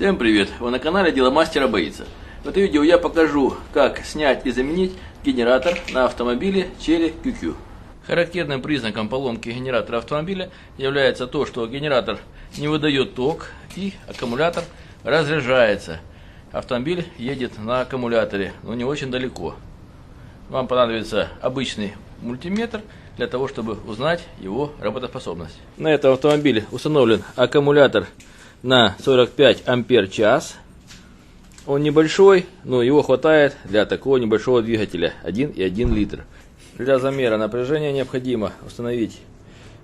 Всем привет! Вы на канале Дело мастера боится. В этом видео я покажу, как снять и заменить генератор на автомобиле Chery QQ. Характерным признаком поломки генератора автомобиля является то, что генератор не выдает ток и аккумулятор разряжается. Автомобиль едет на аккумуляторе, но не очень далеко. Вам понадобится обычный мультиметр для того, чтобы узнать его работоспособность. На этом автомобиле установлен аккумулятор на 45 ампер-час. Он небольшой, но его хватает для такого небольшого двигателя 1,1 литр. Для замера напряжения необходимо установить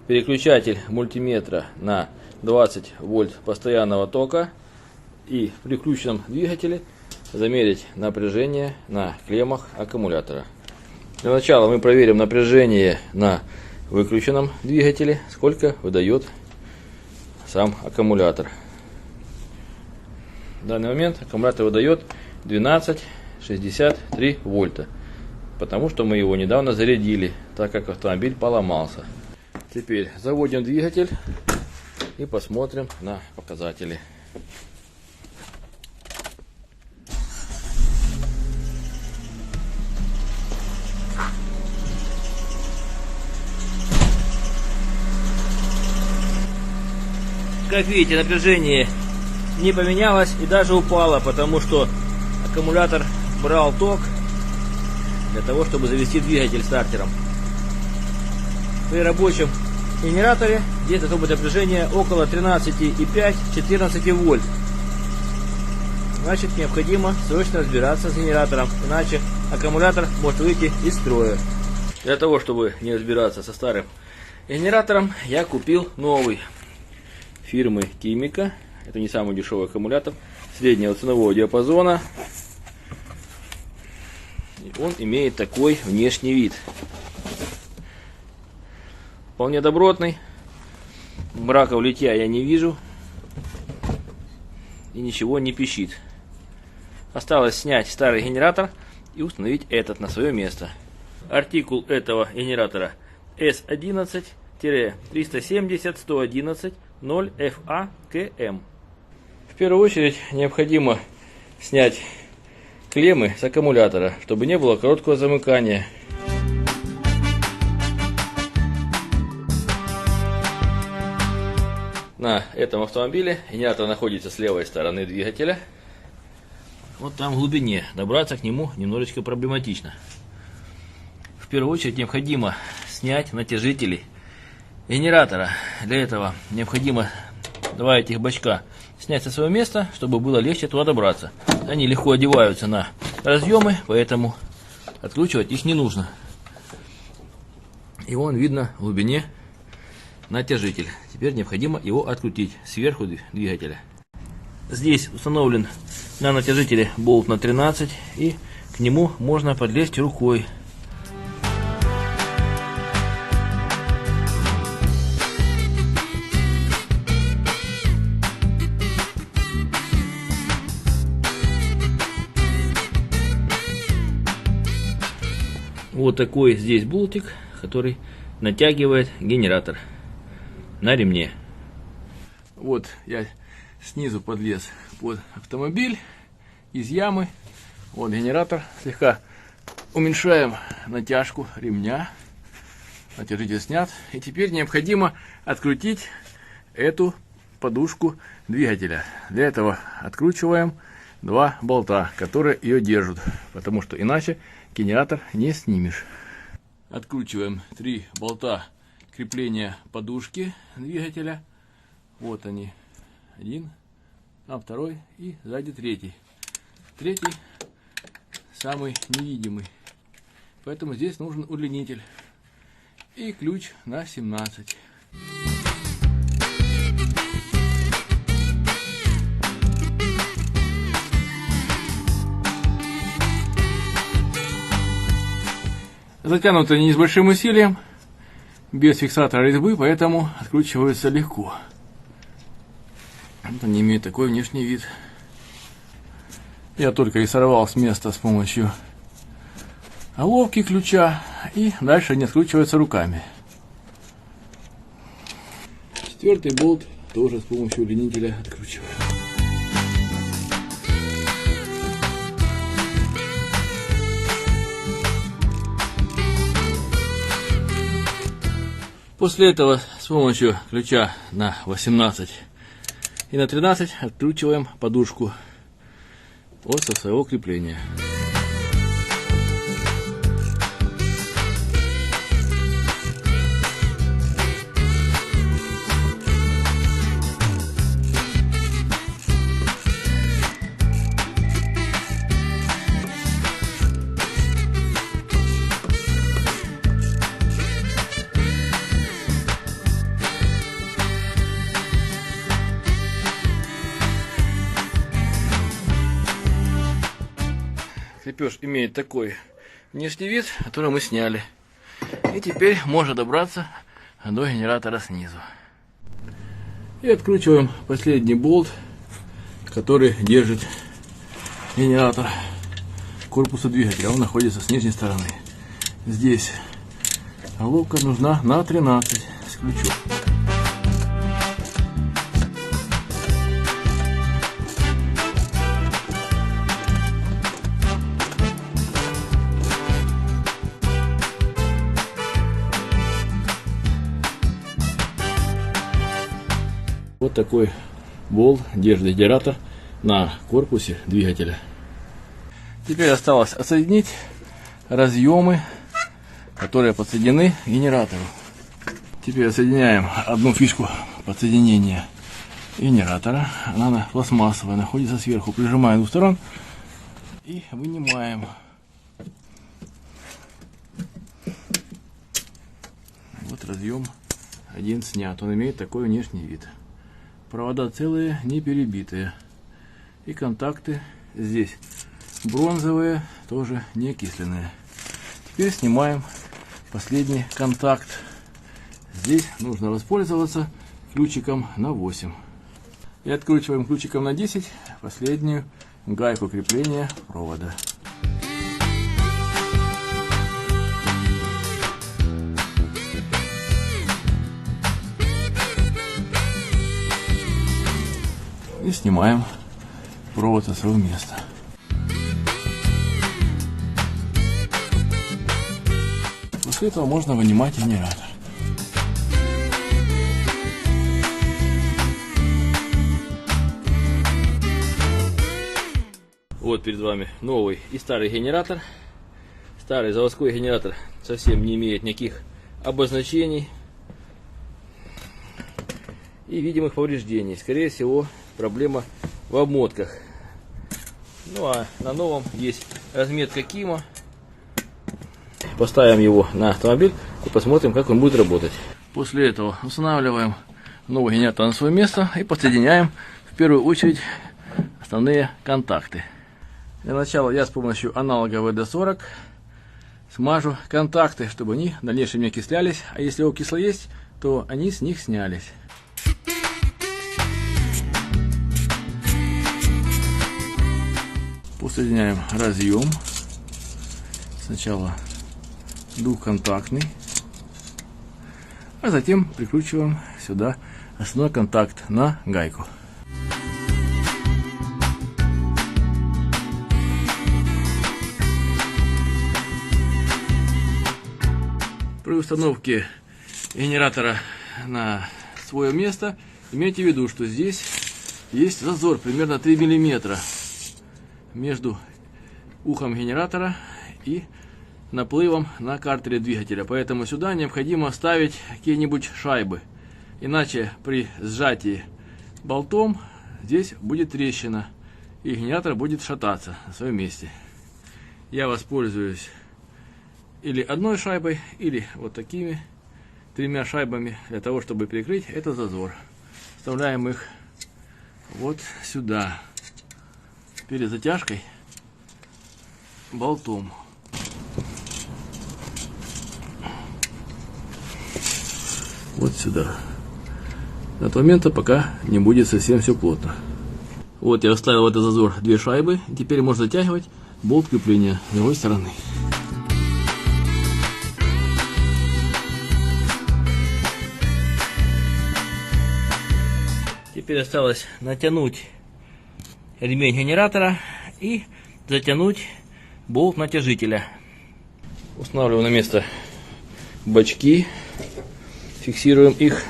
переключатель мультиметра на 20 вольт постоянного тока и при включенном двигателе замерить напряжение на клеммах аккумулятора. Для начала мы проверим напряжение на выключенном двигателе, сколько выдает сам аккумулятор. В данный момент аккумулятор выдает 12,63 вольта, потому что мы его недавно зарядили, так как автомобиль поломался. Теперь заводим двигатель и посмотрим на показатели. Как видите, напряжение не поменялось и даже упало, потому что аккумулятор брал ток для того, чтобы завести двигатель стартером. При рабочем генераторе здесь должно быть напряжение около 13,5-14 вольт. Значит, необходимо срочно разбираться с генератором, иначе аккумулятор может выйти из строя. Для того, чтобы не разбираться со старым генератором, я купил новый фирмы Кимика. Это не самый дешевый аккумулятор среднего ценового диапазона. И он имеет такой внешний вид. Вполне добротный. Браков литья я не вижу. И ничего не пищит. Осталось снять старый генератор и установить этот на свое место. Артикул этого генератора S11-370-111-0FA-КМ. В первую очередь необходимо снять клеммы с аккумулятора, чтобы не было короткого замыкания. На этом автомобиле генератор находится с левой стороны двигателя. Вот там в глубине. Добраться к нему немножечко проблематично. В первую очередь необходимо снять натяжители генератора. Для этого необходимо два этих бачка снять со своего места, чтобы было легче туда добраться. Они легко одеваются на разъемы, поэтому откручивать их не нужно. И вон видно в глубине натяжитель. Теперь необходимо его открутить сверху двигателя. Здесь установлен на натяжителе болт на 13, и к нему можно подлезть рукой. Вот такой здесь болтик, который натягивает генератор на ремне. Вот я снизу подлез под автомобиль из ямы. Вот генератор. Слегка уменьшаем натяжку ремня. Натяжитель снят. И теперь необходимо открутить эту подушку двигателя. Для этого откручиваем два болта, которые ее держат, потому что иначе генератор не снимешь. Откручиваем 3 болта крепления подушки двигателя. Вот они. Один, а второй и сзади третий. Третий самый невидимый. Поэтому здесь нужен удлинитель. И ключ на 17. Затянуто не с большим усилием, без фиксатора резьбы, поэтому откручивается легко. Вот они имеют такой внешний вид. Я только и сорвал с места с помощью головки ключа, и дальше они откручиваются руками. Четвертый болт тоже с помощью удлинителя откручиваем. После этого с помощью ключа на 18 и на 13 откручиваем подушку от со своего крепления. Крепеж имеет такой внешний вид, который мы сняли. И теперь можно добраться до генератора снизу. И откручиваем последний болт, который держит генератор корпуса двигателя. Он находится с нижней стороны. Здесь головка нужна на 13 с ключом. Вот такой болт держит генератор на корпусе двигателя. Теперь осталось отсоединить разъемы, которые подсоединены к генератору. Теперь отсоединяем одну фишку подсоединения генератора. Она пластмассовая, находится сверху. Прижимаем с двух сторон и вынимаем. Вот разъем один снят. Он имеет такой внешний вид. Провода целые, не перебитые. И контакты здесь бронзовые, тоже не окисленные. Теперь снимаем последний контакт. Здесь нужно воспользоваться ключиком на 8. И откручиваем ключиком на 10 последнюю гайку крепления провода. И снимаем провод со своего места. После этого можно вынимать генератор. Вот перед вами новый и старый генератор. Старый заводской генератор совсем не имеет никаких обозначений и видимых повреждений. Скорее всего, проблема в обмотках. Ну а на новом есть разметка КИМа. Поставим его на автомобиль и посмотрим, как он будет работать. После этого устанавливаем новый генератор на свое место и подсоединяем в первую очередь основные контакты. Для начала я с помощью аналога ВД-40 смажу контакты, чтобы они в дальнейшем не окислялись, а если окисло есть, то они с них снялись. Соединяем разъем, сначала двухконтактный, а затем прикручиваем сюда основной контакт на гайку. При установке генератора на свое место имейте в виду, что здесь есть зазор примерно 3 мм между ухом генератора и наплывом на картере двигателя. Поэтому сюда необходимо ставить какие-нибудь шайбы. Иначе при сжатии болтом здесь будет трещина и генератор будет шататься на своем месте. Я воспользуюсь или одной шайбой, или вот такими 3 шайбами для того, чтобы прикрыть этот зазор. Вставляем их вот сюда. Перед затяжкой болтом. Вот сюда. До того момента, пока не будет совсем все плотно. Вот я вставил в этот зазор 2 шайбы. Теперь можно затягивать болт крепления с другой стороны. Теперь осталось натянуть ремень генератора и затянуть болт натяжителя. Устанавливаю на место бачки фиксируем их.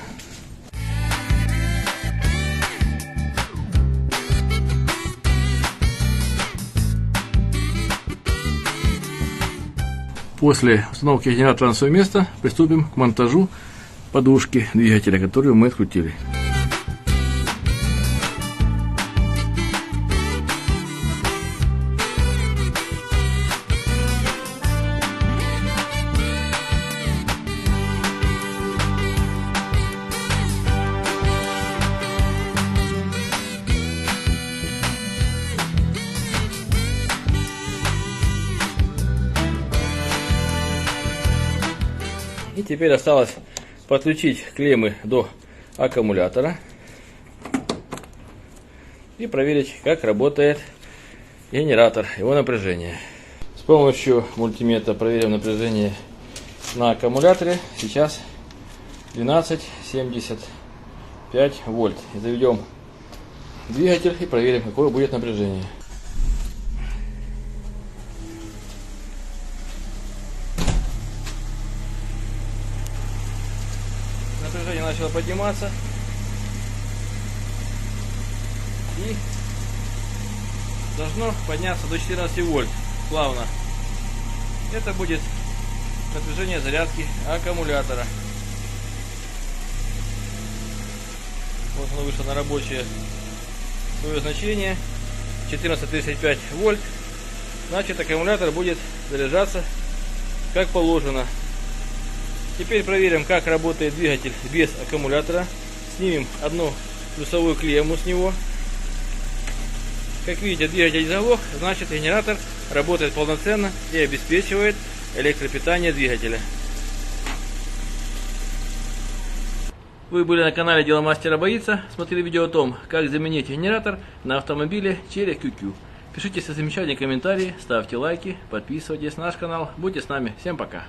После установки генератора на свое место приступим к монтажу подушки двигателя, которую мы открутили. И теперь осталось подключить клеммы до аккумулятора и проверить, как работает генератор, его напряжение. С помощью мультиметра проверим напряжение на аккумуляторе. Сейчас 12,75 вольт. И заведем двигатель и проверим, какое будет напряжение. Напряжение начало подниматься и должно подняться до 14 вольт плавно. Это будет напряжение зарядки аккумулятора. Вот оно вышло на рабочее свое значение 14,35 вольт. Значит, аккумулятор будет заряжаться как положено. Теперь проверим, как работает двигатель без аккумулятора. Снимем одну плюсовую клемму с него. Как видите, двигатель заглох, значит, генератор работает полноценно и обеспечивает электропитание двигателя. Вы были на канале Дело мастера боится. Смотрели видео о том, как заменить генератор на автомобиле через QQ. Пишите свои замечания, комментарии, ставьте лайки, подписывайтесь на наш канал. Будьте с нами. Всем пока.